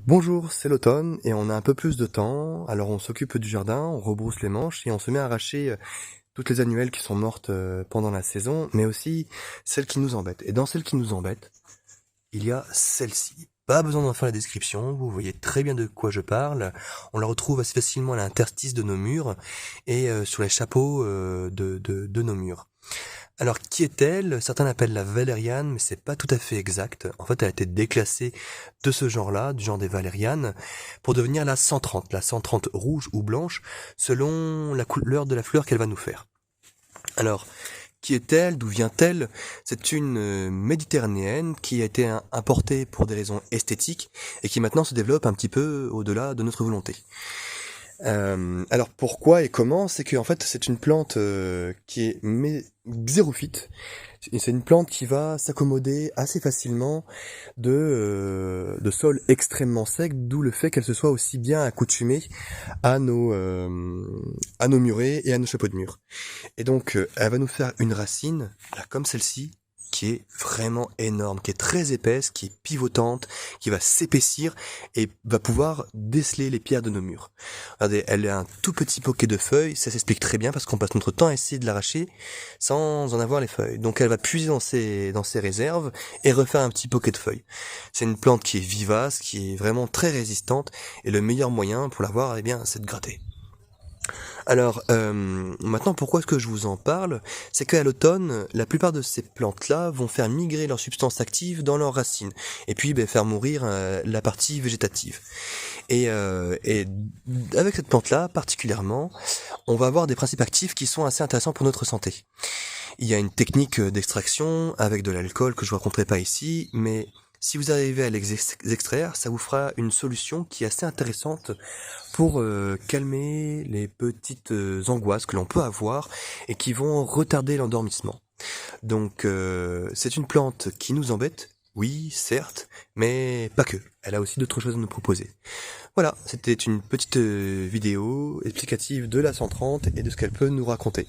Bonjour, c'est l'automne et on a un peu plus de temps, alors on s'occupe du jardin, on rebrousse les manches et on se met à arracher toutes les annuelles qui sont mortes pendant la saison, mais aussi celles qui nous embêtent. Et dans celles qui nous embêtent, il y a celle-ci. Pas besoin d'en faire la description, vous voyez très bien de quoi je parle. On la retrouve assez facilement à l'interstice de nos murs et sur les chapeaux de nos murs. Alors, qui est-elle? Certains l'appellent la valériane, mais c'est pas tout à fait exact. En fait, elle a été déclassée de ce genre-là, du genre des valérianes, pour devenir la 130. La 130 rouge ou blanche, selon la couleur de la fleur qu'elle va nous faire. Alors, qui est-elle? D'où vient-elle? C'est une méditerranéenne qui a été importée pour des raisons esthétiques et qui maintenant se développe un petit peu au-delà de notre volonté. Alors pourquoi et comment? C'est que en fait c'est une plante qui est xérophyte. C'est une plante qui va s'accommoder assez facilement de sols extrêmement secs, d'où le fait qu'elle se soit aussi bien accoutumée à nos murets et à nos chapeaux de murs. Et donc elle va nous faire une racine, là, comme celle-ci, qui est vraiment énorme, qui est très épaisse, qui est pivotante, qui va s'épaissir et va pouvoir déceler les pierres de nos murs. Regardez, elle a un tout petit poquet de feuilles, ça s'explique très bien parce qu'on passe notre temps à essayer de l'arracher sans en avoir les feuilles. Donc elle va puiser dans ses réserves et refaire un petit poquet de feuilles. C'est une plante qui est vivace, qui est vraiment très résistante et le meilleur moyen pour l'avoir, eh bien, c'est de gratter. Alors, maintenant, pourquoi est-ce que je vous en parle? C'est qu'à l'automne, la plupart de ces plantes-là vont faire migrer leurs substances actives dans leurs racines, et puis faire mourir la partie végétative. Et avec cette plante-là, particulièrement, on va avoir des principes actifs qui sont assez intéressants pour notre santé. Il y a une technique d'extraction avec de l'alcool que je vous raconterai pas ici, mais si vous arrivez à les extraire, ça vous fera une solution qui est assez intéressante pour calmer les petites angoisses que l'on peut avoir et qui vont retarder l'endormissement. Donc c'est une plante qui nous embête, oui, certes, mais pas que. Elle a aussi d'autres choses à nous proposer. Voilà, c'était une petite vidéo explicative de la 130 et de ce qu'elle peut nous raconter.